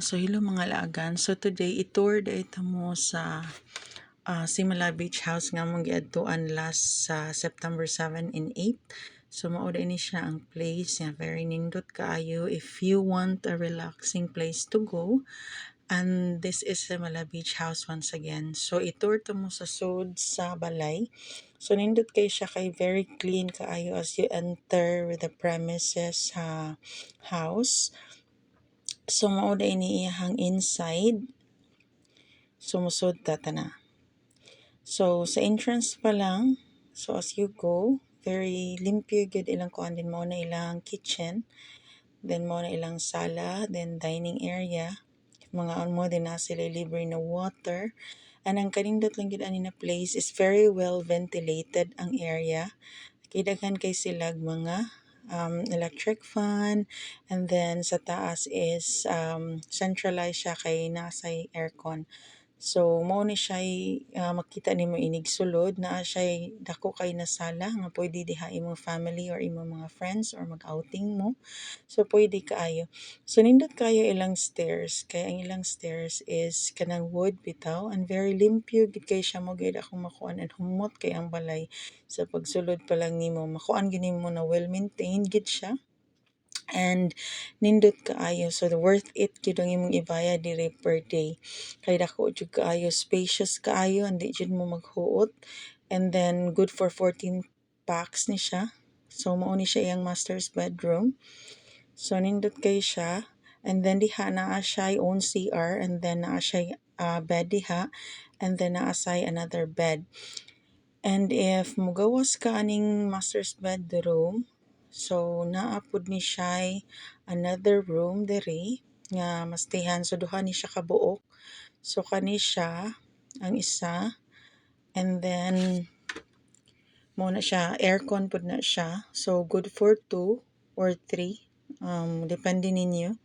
So hello mga laagan. So today i-tour ito mo sa Simala Beach House nga mong giadtuan last sa September 7 and 8. So mao ini siya ang place nga very nindot kaayo if you want a relaxing place to go. And this is Simala Beach House once again. So i-tour to mo sa sud sa balay. So nindot kay siya kay very clean kaayo as you enter with the premises house. So mao ini iyahang inside. Sumusod na. So sa entrance pa lang, so as you go, very limpyo gud ilang kuan din mao na ilang kitchen, then mao na ilang sala, then dining area. Mga mo din na sila libre na water. And ang kanindot lang gid ani na place is very well ventilated ang area. Kidaghan kay silag mga electric fan, and then sa taas is centralized siya kay nasay aircon. So mao ni siya makita nimo inig sulod naa siya dako kay na sala nga pwede diha imong family or imong mga friends or mag-outing mo. So pwede kaayo. So nindot kayo ilang stairs kay ang ilang stairs is kanang wood bitaw and very limpyo gid kay siya mo gid akong makuan and humot kay ang balay sa pagsulod pa lang nimo makuan gid nimo na well maintained gid siya. And nindot kaayo, so worth it gyud ang imong ibayad diri per day kay dako jud kaayo, spacious kaayo, hindi jud mo maghuot, and then good for 14 packs ni siya. So mao ni siya iyang master's bedroom. So nindot kay siya, and then diha naa siya own CR, and then naa siya bed diha, and then naa say another bed. And if mugawas ka aning master's bedroom, so naapod ni siya another room diri nga mastihan. So duha ni siya kabuok. So kani siya ang isa, and then mo na siya aircon pud na siya. So good for 2 or 3. Depende ninyo.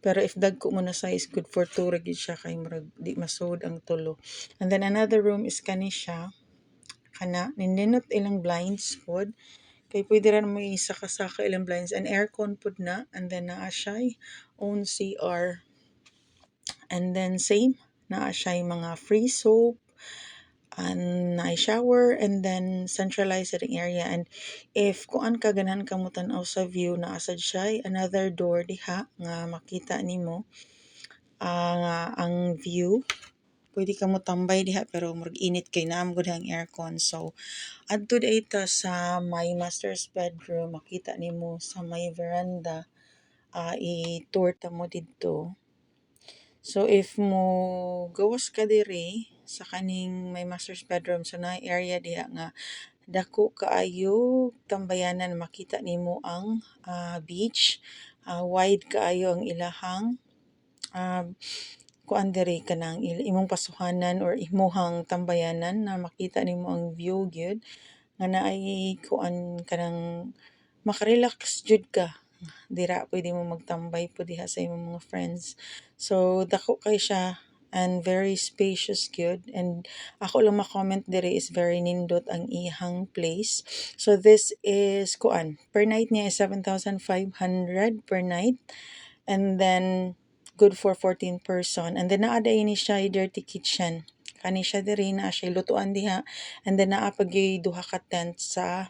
Pero if dagko mo na size, good for 2 ra gid siya kay murag di masud ang tulo. And then another room is kani siya kana nindinot ilang blinds pod kay pwede ra mo isaka-saka ilang blinds and aircon pod na, and then naa siya own CR, and then same naa siya mga free soap and na shower, and then centralized sa area. And if kuan ka ganahan ka mo tan-aw sa view, naa sad siya another door diha nga makita nimo ang view. Pwede ka mo tambay diha pero murag init kay naam gud ang aircon. So adto dayta sa my master's bedroom, makita nimo sa may veranda, i-tour ta mo didto. So if mo gawas ka diri sa kaning may master's bedroom, so na area diha nga dako kaayo tambayanan, makita nimo ang beach. Wide kaayo ang ilahang kuan diri kanang imong pasuhanan or imuhang tambayanan na makita nimo ang view gyud nga naay kuan kanang makarelax jud ka dira, pwede mo magtambay po diha sa imong mga friends. So dako kay siya and very spacious gyud, and ako lang ma-comment diri is very nindot ang ihang place. So this is kuan per night niya is 7,500 per night, and then good for 14 person, and then naa day ni siya dirty kitchen. Kani siya diri na siya lutuan diha, and then naa pag duha ka tent sa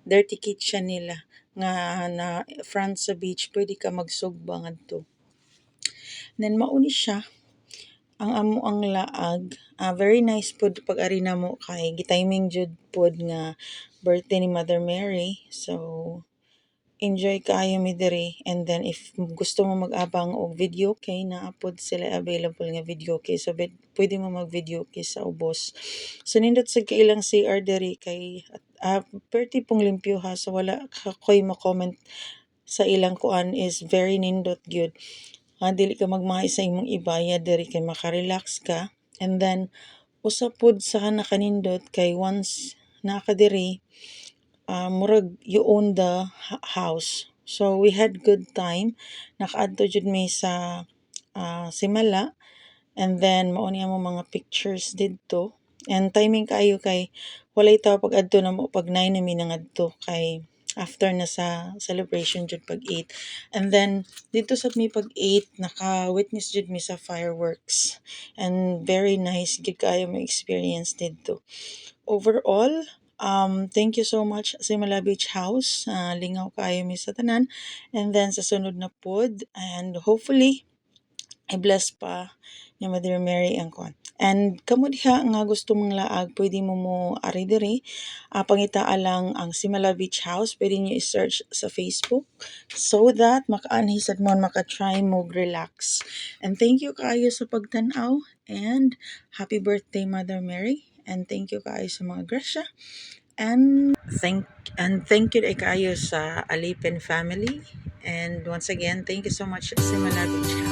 dirty kitchen nila nga na front sa beach, pwede ka magsugba ngadto. Then mao ni siya ang amo ang laag. Very nice pod pag ari na mo kay gitiming jud pod nga birthday ni Mother Mary. So enjoy kaayo mi diri, and then if gusto mo mag-abang og video kay naapod sila available nga video kay, so pwede mo mag video kay sa ubos. So nindot sa kailang CR diri kay perti pong limpyo ha, so wala koy mo-comment sa ilang kuan is very nindot gyud. Dili ka magmahay sa imong ibayad diri kay makarelax ka, and then usa pod sa nakanindot kay once naa ka diri, murag you own the house. So we had good time. Nakaadto jud mi sa Simala, and then mao niya mo mga pictures didto. And timing kaayo kay walay tao pag adto na mo pag 9 na mi nangadto kay after na sa celebration jud pag 8. And then dito sa mi pag 8 naka-witness jud mi sa fireworks, and very nice gid kaayo mo experience dito. Overall, thank you so much Simula Beach House. Lingaw kaayo mi sa tanan. And then sa sunod na pod, and hopefully i-bless pa ni Mother Mary ang kwan. And kamo diha nga gusto mong laag, pwede mo ari diri. Pangitaa lang ang Simala Beach House. Pwede niyo i-search sa Facebook so that makaanhi sad mo, maka-try mo relax. And thank you kaayo sa pagtan-aw, and happy birthday Mother Mary. And thank you kaayo sa mga grasya. And thank you kaayo sa Alipin family. And once again, thank you so much Simala Beach House.